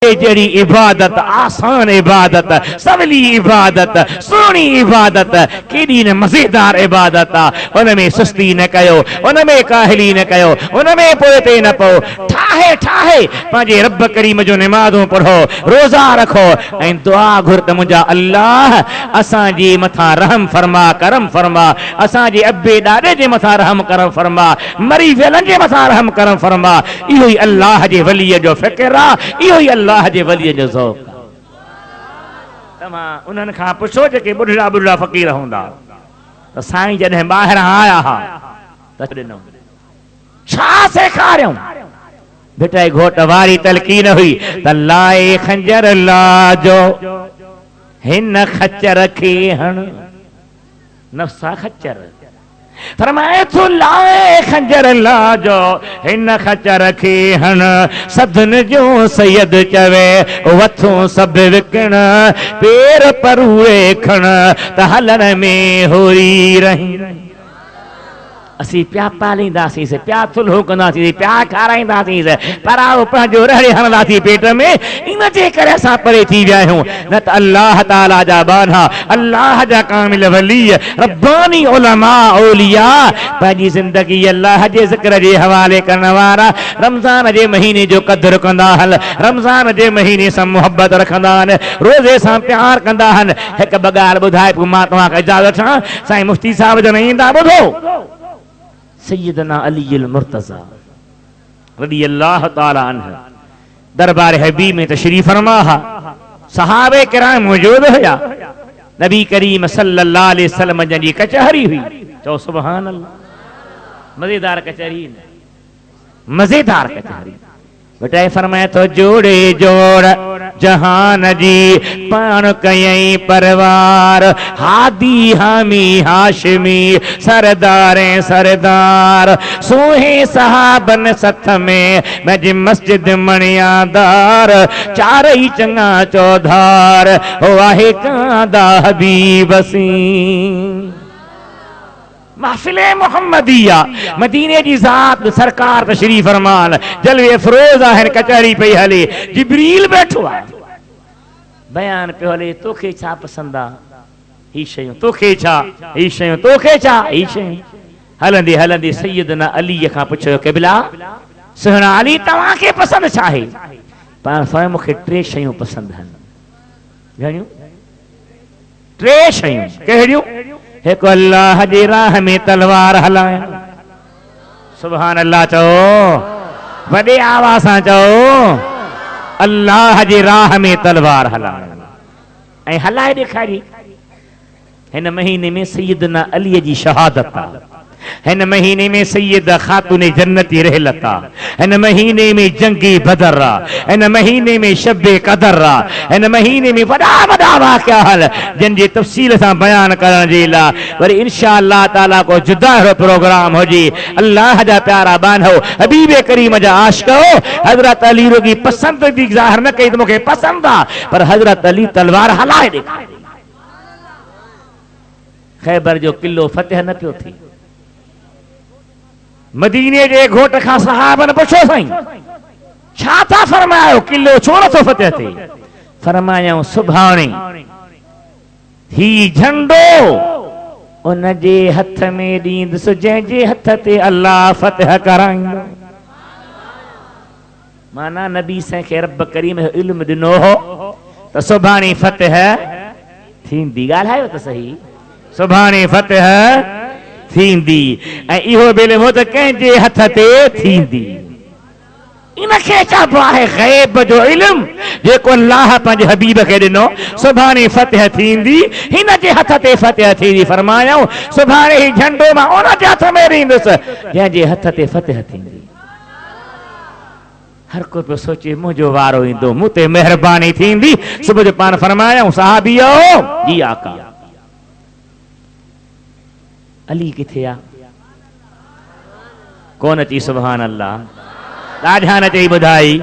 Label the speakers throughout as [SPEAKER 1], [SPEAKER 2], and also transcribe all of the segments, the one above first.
[SPEAKER 1] जड़ी इबादत आसान इबादत सवली इबादत सोनी इबादत केडी न मजेदार इबादत उनमें सुस्ती न कयो उनमें काहली न कयो उनमें पोते न पो ठाहे ठाहे पांजे रब करीम जो नमाज़ों पढ़ो रोजा रखो ऐं दुआ घुरत मुंजा अल्लाह असां जी मथा रहम फरमा करम फरमा असां जे अब्बे ॾाॾे जे मथा रहम करम फरमा मरी वेलनि जे मथा रहम करम फरमा इहो ई अल्लाह जे वलीअ जो फ़िक्र आहे इहो ई अल्लाह जे वलीअ जो ज़ौक़ तमा उन्हनि खां पुछो जेके बुढ़ड़ा बुढ़ड़ा फ़क़ीर हूंदा त साईं जॾहिं ॿाहिरां आया हा त ॾिनो छा सेखारियऊं बेटा घोट वारी तलकीन हुई त लाए खंजर लाजो हिन खच्चर खे हण नफ़्सा खच्चर फरमाए तो लाए खंजर लाजो हिन खच्चर खे हण सदन जो सैयद चवे वथूं सब विकण पेर परूए खण त हलण में होरी रही असी प्या पालींदासीं प्या थुल्हो कंदासीं प्या खाराईंदासीं पराओ पंहिंजो रड़े हणंदासीं पेट में इन जे करे असां परे थी विया आहियूं न त अल्लाह ताला जा बाना अल्लाह जा कामिल वली रब्बानी उलमा औलिया पंहिंजी ज़िंदगी अल्लाह जे ज़िक्र जे हवाले करण वारा रमज़ान जे महीने जो क़दुरु कंदा आहिनि रमज़ान जे महीने सां मुहबत रखंदा आहिनि रोज़े सां प्यार कंदा आहिनि हिकु ॿ ॻाल्हि ॿुधाए पोइ मां तव्हांखे इजाज़त ॾियां साईं मुफ्ती साहिब जन ईंदा ॿुधो सैयदना अली मुर्तज़ा रज़ी अल्लाह ताला अन्हु दरबार हबीब में तशरीफ फरमा सहाबे किराम मौजूद हुया नबी करीम सल्लल्लाहु अलैहि वसल्लम जी कचहरी हुई चओ सुभान अल्लाह मजेदार कचहरी मजेदार कचहरी बेटा फरमाए तो जोड़े जोड़ जहान जी पान कयई परवार हादी हामी हाशमी सरदार सरदार सोहे सहाबन सथ में मैं जी मस्जिद मणियादार चार ही चंगा चौधार वाहे कांदा हबीब सी महफिले मोहम्मदिया मदीने जी ज़ात सरकार तशरीफ फरमान जलवे फरोज आहिनि कचहरी पई हले जिब्रील बैठो आहे बयान पियो हले तोखे छा पसंदि आहे ही शयूं तोखे छा ही शयूं तोखे छा ही शयूं हलंदे हलंदे सैयदना अली खां पुछियो क़िबला सुहिणा अली तव्हांखे पसंदि छा आहे पाण फरमायो मूंखे टे शयूं पसंदि आहिनि घणियूं टे शयूं कहिड़ियूं एक अल्लाह जी राह में तलवार हलाए सुभान अल्लाह चओ वॾे आवाज़ सां चओ अल्लाह जी राह में तलवार हलाए ऐं हलाए ॾेखारी हिन महीने में सैयदना अली जी शहादत आहे हिन महीने में सैयद खातून जन्नती रहलत आहे हिन महीने में जंगी बदर आहे हिन महीने में शब्बे कदर आहे हिन महीने में वॾा वॾा वाक़िया आहिनि जिन जी तफ़सील सां बयान करण जे लाइ वरी इंशाअल्लाह ताला को जुदा अहिड़ो प्रोग्राम हुजे अल्लाह जा प्यारा बानो हबीब करीम जा आशिक़ हज़रत अली रुगी पसंदगी ज़ाहिर न कई त मूंखे पसंदि आहे पर हज़रत अली तलवार हलाए ॾेखारी ख़ैबर जो किलो फतेह न पियो थी मदीने जे घोट खां सहाबन पुछो साईं छा था फरमायो किलो छो नथो फतेह थिए फरमायूं सुभाणे ही झंडो उन जे हथ में ॾींदुसि जंहिंजे हथ ते अल्लाह फतेह कराईंदो माना नबी साईं खे रब करीम इल्म ॾिनो हो त सुभाणे फतेह थींदी ॻाल्हायो त सही सुभाणे फतेह थींदी ऐं इहो बिल्मो त कंहिंजे हथ ते थींदी इनखे चइबो आहे ग़ैब जो इल्म जेको अल्लाह पंहिंजे हबीब खे ॾिनो सुभाणे फतेह थींदी हिन जे हथ ते फतेह थींदी फरमायूं सुभाणे ही झंडो मां उन जे हथ में ॾींदुसि जंहिंजे हथ ते फतेह थींदी हर को पियो सोचे मुंहिंजो वारो ईंदो मूं ते महिरबानी थींदी सुबुह जो पाण फरमायूं सहाबियो जी आका अली किथे आ कौन अची सुभान अल्लाह ॾाढा न चई ॿुधाई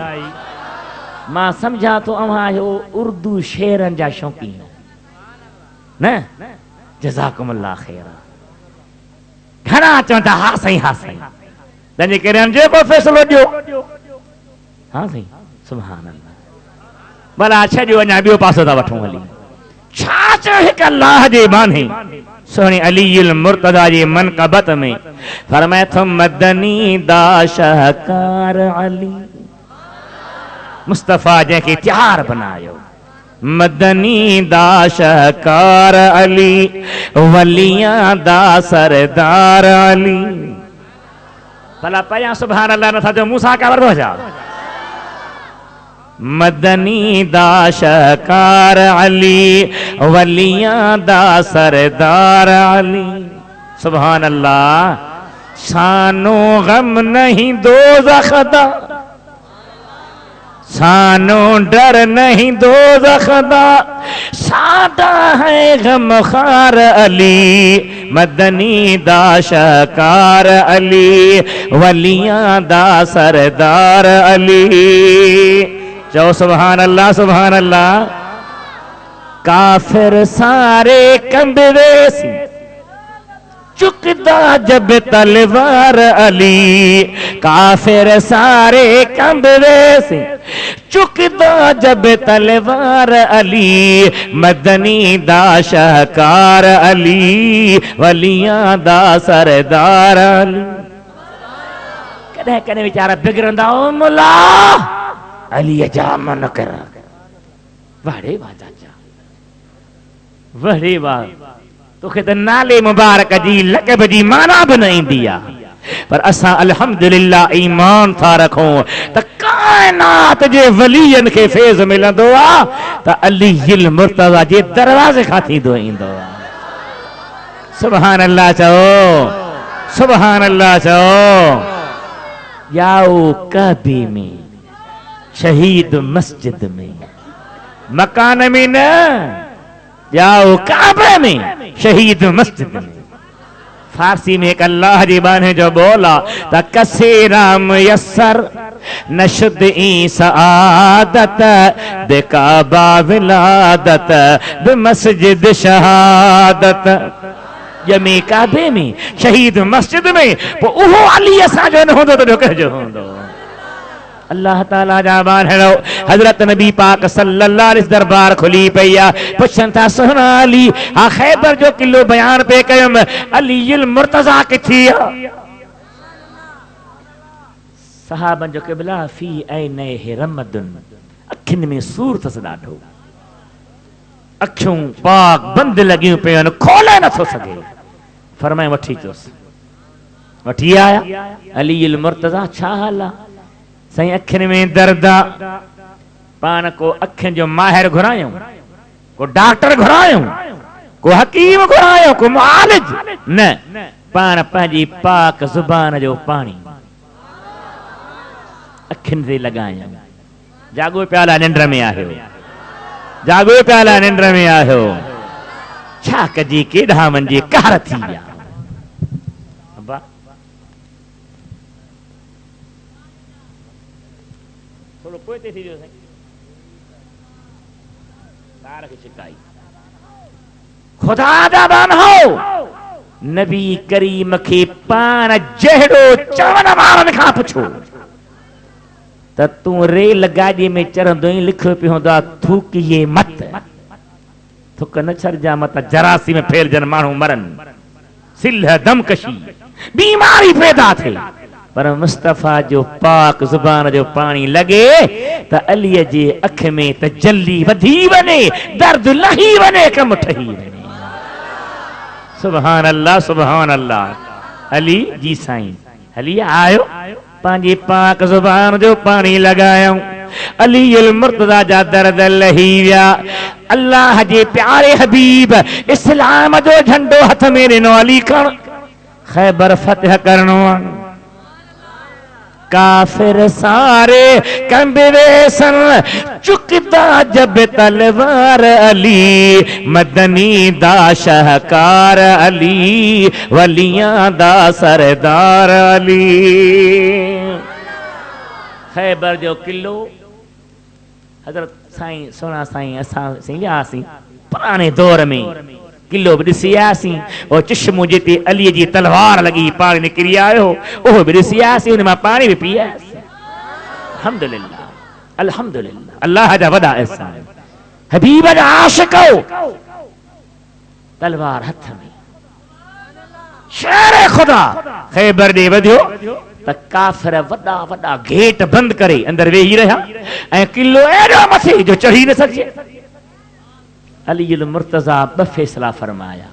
[SPEAKER 1] मां सम्झा तो अव्हां जो उर्दू शेरनि जा शौक़ीन न जज़ाकुमुल्लाह ख़ैर घणा चवनि था हा साईं तंहिंजे करे जेको फ़ैसिलो ॾियो हा साईं सुभान अल्लाह भला छो अञा ॿियो पासो था वठूं हली छा चयो हिकु अल्लाह जे बाने सोने अलीउल मुर्तज़ा जे मनक़बत में फरमाए थो मदनी दा शाहकार अली मुस्तफ़ा जंहिंखे तैयार बनायो मदनी दा शाहकार अली वलियां दा सरदार अली भला पया सुभान अल्लाह नथा जो मूसा का वरदो जा मदनी दा शाहकार अली वलियां दा सरदार अली सुभान अल्लाह सानो गम नहीं दोज़ख दा सानो डर नहीं दोज़ख दा सादा है गमखार अली मदनी दा शाहकार अली वलियां दा सरदार अली जो सुभान अल्लाह सुभान अल्लाह काफिर सारे कंबे सी चुकदा जब तलवार अली काफिर सारे कंबे सी चुकदा जब तलवार अली मदनी दा शाहकार अली वलियां दा सरदार अली कदे कदे बेचारा बिगड़ंदा ओ मुला अली जा मन कर वाड़े वाह चाचा वाड़े वाह तोखे त नाले मुबारक जी लक़ब जी माना भी न ईंदी आहे पर असां अल्हम्दुलिल्लाह ईमान था रखूं त कायनात जे वलियन खे फैज़ मिलंदो आहे त अलीउल मुर्तज़ा जे दरवाज़े खां थींदो ईंदो आहे सुभान अल्लाह चओ सुभान अल्लाह चओ याओ कबे में शहीद मस्जिद में मकान में न जाओ काबे में शहीद मस्जिद में फारसी में एक अल्लाह जी बाने जो बोला ता कसे राम यस्सर नशद ई सआदत दे काबा विलादत बे मस्जिद शहादत जमे काबे में शहीद मस्जिद में पो उहो अली असा जो न होंदो तो कह जो होंदो अल्लाह ताला जा बारहड़ो हजरत नबी पाक सल्लल्लाहु अलैहि दरबार खुली पया पुछन था सोना अली आ खैबर जो किलो बयान पे कयम अलीउल मुर्तज़ा किथी सहाबन जो क़िबला फी ऐने रमदन अखिन में सूरत सदाठो अखियों पाक बंद लगियूं पेन खोले न थो सके फरमाए वठी चोस वठी आया अलीउल मुर्तज़ा छा हाल सही अखिन में दर्द पान को अखिन जो माहिर घुरायूं को डॉक्टर घुरायूं को हकीम घुरायूं को मुआलिज न पान पंहिंजी पाक ज़ुबान जो पानी अखिन ते लगायूं जागो प्याला निंड में आयो जागो प्याला निंड में आयो छा कजी केॾा वञे कार थी विया थोड़ो पोइते थी वियो साईं तार खे छिकाई खुदा जा बानो नबी करीम खे पान जहिड़ो चवण वारनि खां पुछो त तूं रेल गाॾी में चढ़ंदो ई लिखियो पियो हूंदो आहे थूकिए मत थुक न छॾिजां मत जरासीम फैलजनि माण्हू मरनि सिलह दमकशी बीमारी पैदा थिए पर मुस्तफा जो पाक जुबान जो पानी लगे त अलीअ जे अख में त जल्दी वधी वने दर्द लही वने कम ठही वने सुभान अल्लाह अली जी साईं अली आयो पांजी पाक जुबान जो पानी लगायो अलीउल मुर्तज़ा जा दर्द लही विया अल्लाह जे प्यारे हबीब इस्लाम जो झंडो हथ में ॾिनो अली खण खैबर फतह करणो काफिर सारे कंबे सन चुकदा जब तलवार अली मदनी दा शाहकार अली वलियां दा सरदार अली खैबर जो किलो हजरत साईं सोना साईं असां वियासीं पुराने दौर में किलो भी ॾिसी आयासीं और चश्मो जिते अलीअ जी तलवार लगी पानी निकिरी आयो उहो भी ॾिसी आयासीं उन मां पानी भी पी आयासीं अल्हम्दुलिल्लाह अल्हम्दुलिल्लाह, अल्लाह जा वॾा एहसान। हबीब जा आशिको, तलवार हथ में, शेर खुदा ख़ैबर ॾे वधियो त काफ़िर वॾा वॾा गेट बंद करे अंदर वेही रहिया ऐं किलो एॾो मथे जो चढ़ी न सघे। अली अल मुर्तज़ा ॿ फ़ैसला फरमाया,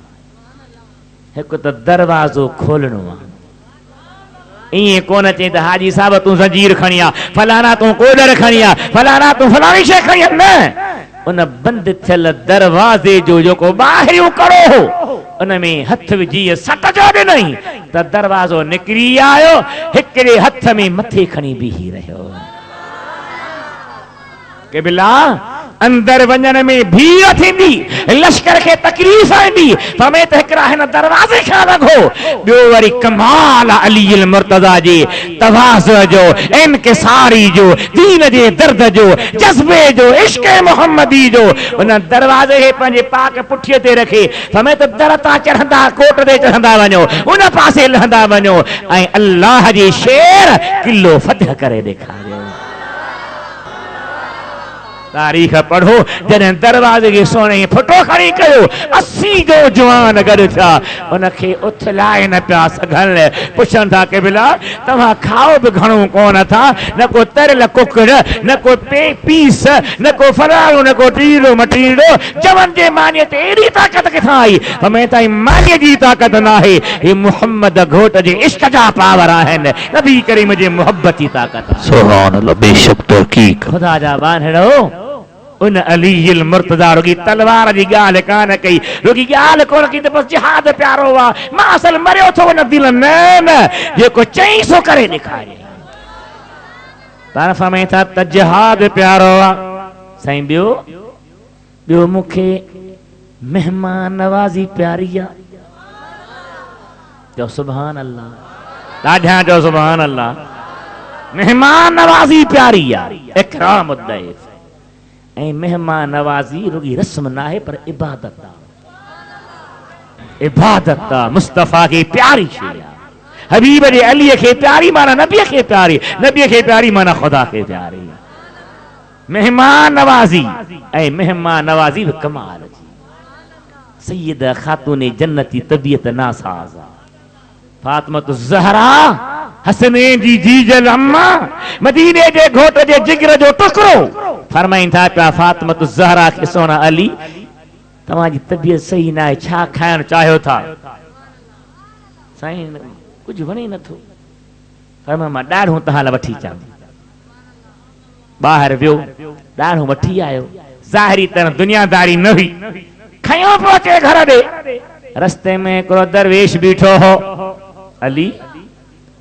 [SPEAKER 1] हिकु त दरवाज़ो खोलणो आहे, ईअं कोन चई त हाजी साहब तूं ज़ंजीर खणी आ, फलाना तूं कोडर खणी आ, फलाना तूं फलाणी शइ खणी आ, न, उन बंद थियल दरवाज़े जो जेको ॿाहिरियों कड़ो हो उन में हथ विझी सट जो ॾिनई त दरवाज़ो निकिरी आयो, हिकिड़े हथ में मथे खणी बीही रहियो। क़िबला अंदर वञण में भीड़ थींदी, लश्कर खे तकलीफ़ ईंदी, फमे त हिकिड़ा हिन दरवाज़े खां लॻो। ॿियो वरी कमाल अली अल मुर्तज़ा जे तवाज़ुअ जो, इनकिसारी जो, दीन जे दर्द जो, जज़्बे जो, इश्क़ मुहम्मदी जो, उन दरवाज़े खे पंहिंजे पाक पुठीअ ते रखे फमे त दर तां चढ़ंदा, कोट ते चढ़ंदा वञो, उन पासे लहंदा वञो ऐं अल्लाह जे शेर किलो फतह करे ॾेखारियो। तारीख़ पढ़ो, जॾहिं दरवाज़े खे सोने फुटो खणी कयो, 80 जो जवान गॾु थिया, उनखे उथलाए न पिया सघनि। पुछनि था क़िबला तव्हां खाओ बि घणो कोन था, न को तरियल कुकड़, न को पीस, न को फलाणो, न को टीरो मटीरो, जवन जे मानीअ ते एॾी ताक़त किथां आई? हमें ताईं मानीअ जी ताक़त न आहे, हे मुहम्मद घोट जे इश्क जा पावर आहिनि, नबी करीम जे मुहब्बत जी ताक़त। सुभान अल्लाह, बेशक तहक़ीक़ खुदा जा बानड़ो। उन अली अल मुर्तज़ा रुगी तलवार जी ॻाल्हि कान कई, रुगी ॻाल्हि कोन कई त बस जिहाद प्यारो आहे, मां असल मरियो थो न दिल, न न, जेको चई सो करे ॾेखारे। पर फरमाए था त जिहाद प्यारो आहे। साईं ॿियो मूंखे मेहमान नवाज़ी प्यारी आहे। चओ सुभान अल्लाह, ॾाढा चओ सुभान अल्लाह। मेहमान नवाज़ी प्यारी आहे, इकराम उद्दैफ ऐं मेहमान नवाज़ी रुगी रस्म ना है पर इबादत आहे, इबादत आहे, मुस्तफ़ा खे प्यारी शइ आहे। हबीब जे अलीअ खे प्यारी माना नबीअ खे प्यारी, नबीअ खे प्यारी माना ख़ुदा खे प्यारी। मेहमान नवाज़ी ऐं मेहमान नवाज़ी बि कमाल जी। सैयद खातून जन्नती तबियत नासाज़ फातिमत ज़हरा हसनैन जी जीजल अम्मा, मदीने जे घोट जे जिगर जो टुकड़ो, फरमाइनि था पिया फातिमत ज़हरा खे सोना अली तव्हांजी तबियत सही न आहे, छा खाइण चाहियो था? साईं कुझु वणे नथो। फरमायो मां ॾाढ़ो तव्हां लाइ वठी अचां। ॿाहिरि वियो, ॾाढ़ो वठी आयो, ज़ाहिरी तरह दुनियादारी न हुई, खयो पहुचे घर ॾे। रस्ते में हिकिड़ो दरवेश बीठो हो, अली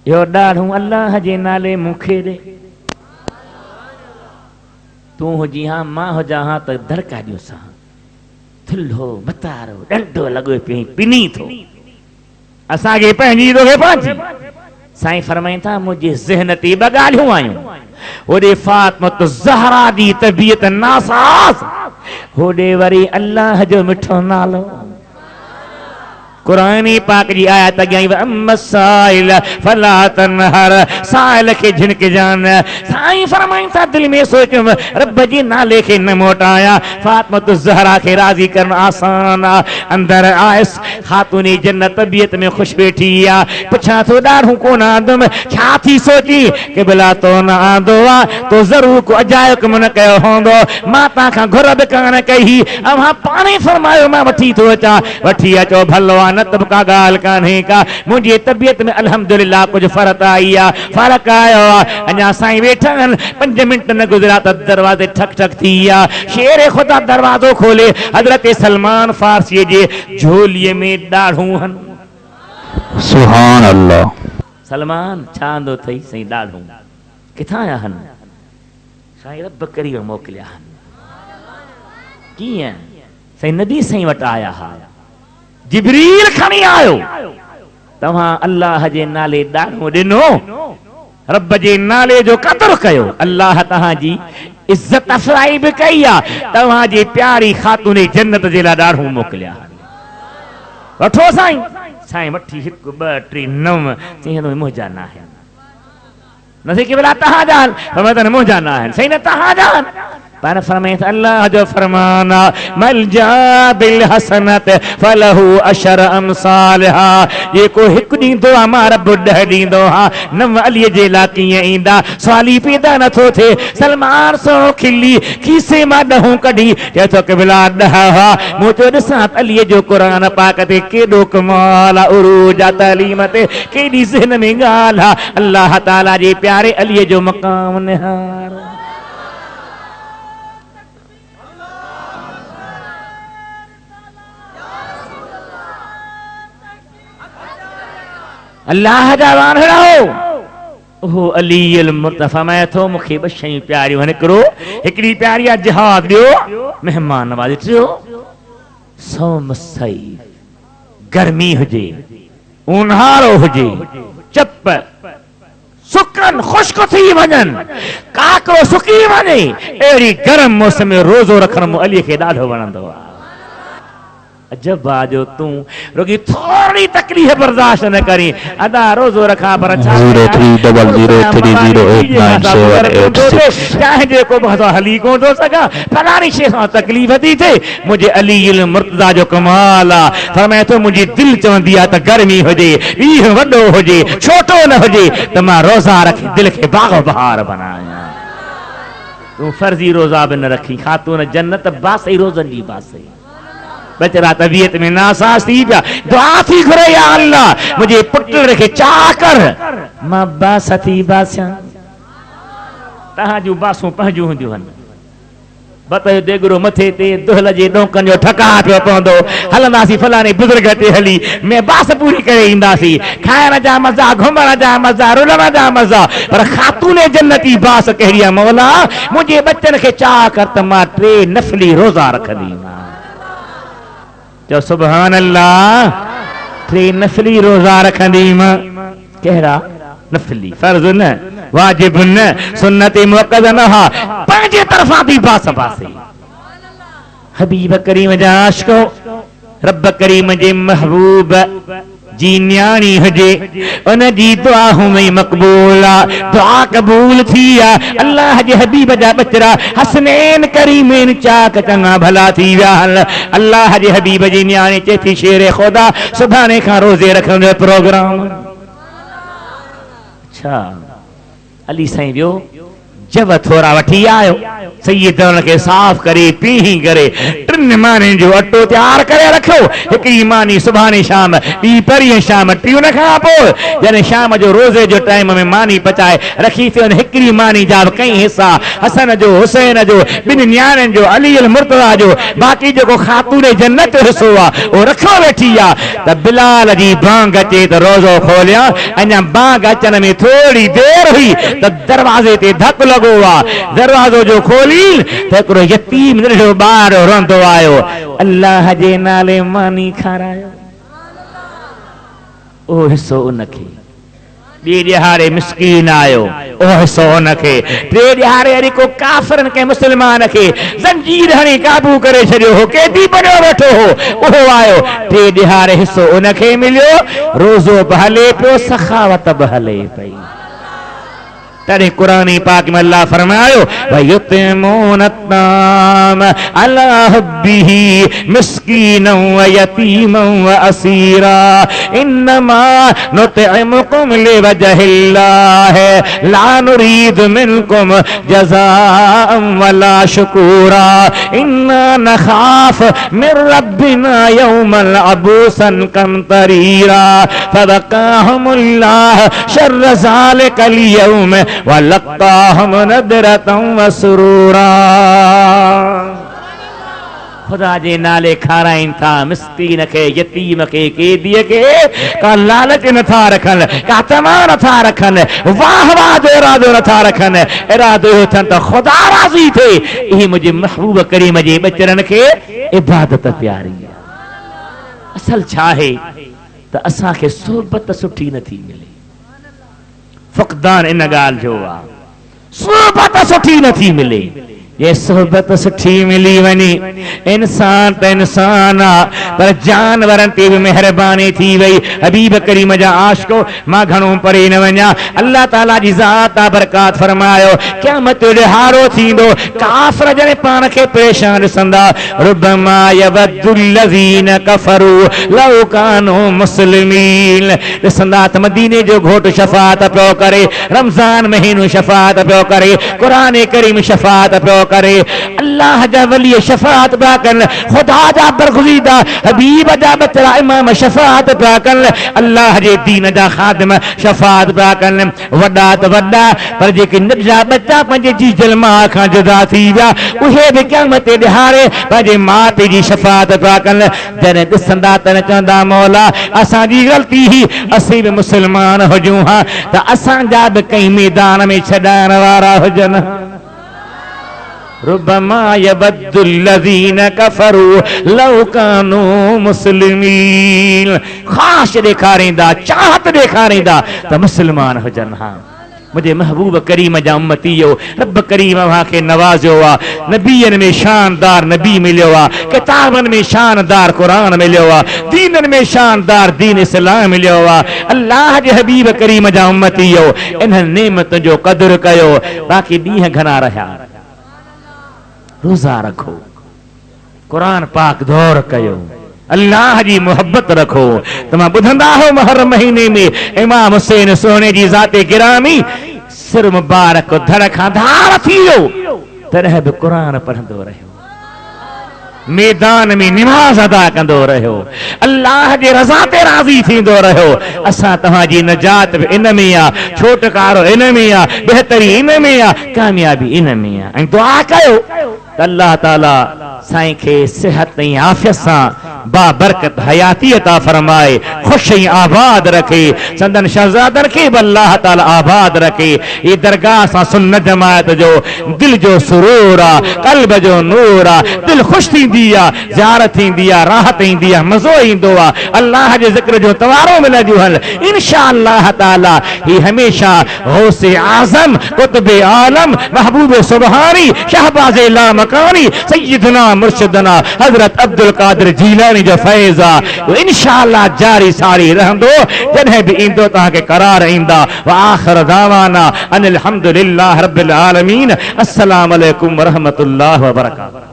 [SPEAKER 1] इहो ॾाढ़ो अल्लाह जे नाले मूंखे ॾे, तूं हुजी हा मां हुजां हा त दड़का ॾियोसां। थुल्हो मतारो ॾंडो लॻो पियो पिनी थो, असांखे पंहिंजी तोखे पंहिंजी। साईं फरमाइनि था मुंहिंजे ज़हन ते ॿ ॻाल्हियूं आयूं, होॾे फातिमत ज़हरा जी तबियत नासाज़, होॾे वरी अल्लाह जो मिठो नालो। कुरान पाक जी आयत अॻियां व अम्मा साइल फला तनहर, साइल खे झिनक जान। साईं फरमाइनि था दिल में सोचुम रब जे नाले खे न मोटाया, फातिमत ज़हरा खे राज़ी करणु आसान आहे। अंदर आयस खातून जन्नत तबियत में ख़ुशि वेठी आहे, पुछां थो ॾाढ़ो कोन आंदुमि, छा थी सोची? क़िबला तो न आंदो आहे, तो ज़रूर को अजायो कम न कयो हूंदो, मां तव्हां खां घुर बि कान कई, अव्हां पाणे फरमायो मां वठी थो अचां, वठी अचो भलो आहे, न त का ॻाल्हि कान्हे का। मुंहिंजी तबियत में अल्हम्दुलिल्लाह कुझु फ़र्क़ु आई आहे, फ़र्क़ु आयो आहे। अञा साईं वेठा आहिनि, 5 मिंट न गुज़रिया त दरवाज़े ठक ठक थी आहे। शेर ख़ुदा दरवाज़ो खोले, हज़रत सलमान फारसी जे झोलीअ में ॾाढ़ूं आहिनि। सुभान अल्लाह। सलमान छा आंदो अथई? साईं ॾाढ़ूं। किथां आया आहिनि? साईं रब करीम मोकिलिया आहिनि। कीअं? साईं नबी साईं वटि आया हा, जिब्रील खणी आयो, तव्हां अल्लाह जे नाले ॾाढ़ो ॾिनो, रब जे नाले जो क़दर कयो, अल्लाह तव्हांजी इज़त अफ़राई बि कई आहे, तव्हांजी प्यारी खातून जन्नत जे लाइ ॾाढ़ो मोकिलिया। वठो साईं। साईं वठी 1 2 3 9 चई मुंहिंजा न आहिनि। नसी कि बिला तहां जान फरमाता ने मुंहिंजा न आहिनि सही न तहां जान पर फरमाए अल्लाह जो फरमान मल जा बिल हसनत फलहु अशर अमसालहा ये को हिक दींदो आ मां रब 10 दींदो हा नव अली जे ला कीअं ईंदा सवाली पैदा नथो थे सलमान सो खिली खीसे मां 10 कढी चए थो कि बिला 10 हा मूं चयो ॾिसां अली जो क़ुरान पाक ते केॾो कमाल आहे उरूज आहे तालीम ते केॾी ज़हन में ॻाल्हि आहे अल्लाह ताला जे प्यारे अली जो मक़ाम निहार अल्लाह जा वांढड़ो ओहो अली अल मुर्तफा मैं थो मुखे ब शयूं प्यारियूं हिकिड़ो हिकिड़ी प्यारी आहे जिहाद ॾियो मेहमान नवाज़ी टियों सौम सई गर्मी हुजे ऊन्हारो हुजे चप सुकन खुश्क थी वञनि काकरो सुकी वञे अहिड़ी गरम मौसम में रोज़ो रखण अली खे ॾाढो वणंदो आहे अजब बाजो तू रोगी थोड़ी तकलीफ बर्दाश्त न करी अदा रोजो रखा पर 0300308978 चाहे जे को बहुत हली को दो सका फलानी शे सा तकलीफ दी थे मुझे अली इल मुर्तजा जो कमाल आ फरमाए तो मुझे दिल चवंदी आ त गर्मी हो जे ई वडो हो जे छोटो न हो जे त मां रोजा रखी दिल के बागो बहार बनाया तू फर्जी रोजा भी न रखी खातून जन्नत बासई रोजन जी बासई बेचारा तबीयत में नासाज थी पिया दुआ थी घुरे या अल्लाह मुझे पुत्र के चाह कर मां बास थी बासा तहां जूं बासूं पंहिंजूं हूंदियूं आहिनि बतयो देगरो मथे ते दुहल जे डोंकन जो ठका पियो पवंदो हलंदासीं फलाणे बुजुर्ग ते हली मैं बास पूरी करे ईंदासीं खाइण जा मज़ा घुमण जा मज़ा रुलण जा मज़ा पर खातून जन्नती बास कहिड़ी आहे मौला मुंहिंजे बच्चन खे चाह कर त मां 3 नफली रोज़ा रखंदी जो सुभान अल्लाह 3 नफली रोजा रखंदी मां कहिड़ा नफली फर्ज न वाजिब न सुन्नत मुअक्कद न हा पंहिंजे तरफां थी बास बासे हबीब करीम जा आशिको रब करीम जे महबूब जी न्याणी हुजे उन जी दुआ में मकबूल आ दुआ कबूल थी आ अल्लाह जे हबीब जा बचरा हसनैन करीमैन चाक चंगा भला थी विया अल्लाह जे हबीब जी न्याणी चे थी शेर खुदा सुभाणे खां रोज़े रखण जो प्रोग्राम अच्छा अली साईं वियो जब थोड़ा वठी आयो सैयदन के साफ करे पीही करे 3 माने जो अटो तैयार करे रखो हिकड़ी मानी सुभाणे शाम ॿी परीह शाम टियुन खां पोइ जॾहिं शाम जो रोज़े जो टाइम में मानी पचाए रखी थी हिकड़ी मानी जा कई हिस्सा हसन जो हुसैन जो 2 न्याणियुनि जो अली अल मुर्तज़ा जो बाक़ी जेको खातून जन्नत जो हिस्सो आहे उहो रखो वेठी आहे त बिलाल जी बांग अचे त रोज़ो खोलिया अञा बांग अचण में थोड़ी देर हुई त दरवाज़े ते धक लॻो आहे दरवाज़ो जो खोली त यतीम नंढो ॿार रोंदो आयो अल्लाह जे नाले मानी खारायो ओ हिस्सो उनखे ॿिए ॾिहाड़े मिस्कीन आयो ओ हिस्सो उनखे टे ॾिहाड़े अरे को काफ़िरन के मुस्लमान खे ज़ंजीर हणी काबू करे छॾियो हो कैदी बणियो वेठो हो उहो आयो टे ॾिहाड़े हिस्सो उनखे मिलियो रोज़ो बि हले पियो सखावत बि हले पई तॾहिं कुरान पाक में अल्लाह फरमायो वयुतिमून अत्ताम अला हुब्बिही मिस्कीनन व यतीमन व असीरा इन्नमा नुतइमुकुम लिवजहिल्लाह ला नुरीदु मिनकुम जज़ाअन वला शुकूरा इन्ना नखाफ मिन रब्बिना यौमल अबूसन कमतरीरा फदकाहुमुल्लाह शर्र ज़ालिकल यौम वलक्काहुम नदरतम व सुरूरा खुदा जे नाले खाराइन था मिस्कीन के यतीम के कैदीअ के का लालच नथा रखन का तमा नथा रखन वाह वाह जो इरादो नथा रखन इरादो थन त खुदा राज़ी थे ई मुझे महबूब करीम जे बचरन के इबादत प्यारी असल छा है त असा के सोबत सुठी नथी मिले फक़दान इन गाल जो आ सोबत सुठी नथी मिले ये सोहबत सुठी मिली वनी इंसान त इंसान आ पर जानवरन ते भी मेहरबानी थी वई। हबीब करीम जा आशिको मां घणो परे न वञा। अल्लाह ताला जी ज़ात आ बरकात फरमायो क़यामत जो हारो थींदो काफ़िर जने पान खे परेशान ॾिसंदा। रुबमा यवद्दुल्लज़ीन कफ़रू लौ कानू मुस्लिमीन। ॾिसंदा त मदीने जो घोट शफ़ाअत पियो करे, रमज़ान महीनो शफ़ाअत पियो करे, क़ुरान करीम शफ़ाअत पियो करे, अल्लाह जा वली शफ़ाअत पिया कनि, ख़ुदा जा बरगुज़ीदा हबीब जा बचड़ा इमाम शफ़ाअत पिया कनि, अल्लाह जे दीन जा ख़ादिम शफ़ाअत पिया कनि। वॾा त वॾा पर जेके नंढा बच्चा पंहिंजे जीजल माउ खां जुदा थी विया उहे बि क़यामत ते ॾिहारे पंहिंजे माउ पीउ जी शफ़ाअत पिया कनि। जॾहिं ॾिसंदा त चवंदा मौला असांजी ग़लती ही असीं बि मुस्लमान हुजूं हा त असांजा बि कंहिं मैदान में छॾाइण वारा हुजनि। रुबमा यबद्दुल्लज़ीन कफ़रू लौ कानू मुस्लिमीन। ख़ासि ॾेखारींदा चाहत ॾेखारींदा त मुस्लमान हुजनि हा। मुझे महबूब करीम जा उम्मतीयो रब करीम वहां के नवाज़ियो आ। नबीयन में शानदार नबी मिलियो आ, किताबन में शानदार कुरान मिलियो आ, दीनन में शानदार दीन इस्लाम मिलियो आ। अल्लाह जे हबीब करीम जा उम्मतीयो इन नेमत जो कदर कयो। बाकी ॾींहं घणा रहिया, रोज़ा रखो, कुरान पाक दौर कयो, अल्लाह जी मोहब्बत रखो। तमां ॿुधंदा हो मुहर्रम महीने में इमाम हुसैन सोने जी ज़ाते गिरामी सिर मुबारक धड़ खां धार थी वियो तॾहिं बि कुरान पढ़ंदो रहियो, मैदान में निमाज़ अदा कंदो रहियो, अल्लाह जे रज़ा ते राज़ी थींदो रहियो। असां तव्हांजी निजात बि इन में आ, छोटकारो इन में आ, बहितरी इन में आ, कामयाबी इन में आ। ऐं दुआ कयो त अल्लाह ताला साईं खे सिहत ऐं आफ़ियत सां बाबरकत हयाती अता फरमाए, खुश ऐं आबाद रखे, संदन शहजादन खे बि अल्लाह ताला आबाद रखे। ये दरगाह सां सुन्नत जमायत जो दिल जो सुरूर आ, कल्ब जो नूर आ, दिल खुश थींदी आ, ज़ियारत थींदी आ, राहत ईंदी आ, मज़ो ईंदो आ, अल्लाह जे ज़िक्र जो तवारो मिलंदियूं हल इंशाअल्लाह ताला। ही हमेशा गौसे आज़म कुतुबे आलम महबूब सुबहानी शहबाज़े लामकानी सय्यदना मुर्शिदना हज़रत अब्दुल कादिर जीलानी जो फैज़ आ इंशाअल्लाह जारी सारी रहंदो। जॾहिं बि ईंदो तव्हांखे करार ईंदा। व आख़िर दावाना अनिल हम्दुलिल्लाह रब्बिल आलमीन। अस्सलामु अलैकुम व रहमतुल्लाहि व बरकातहू।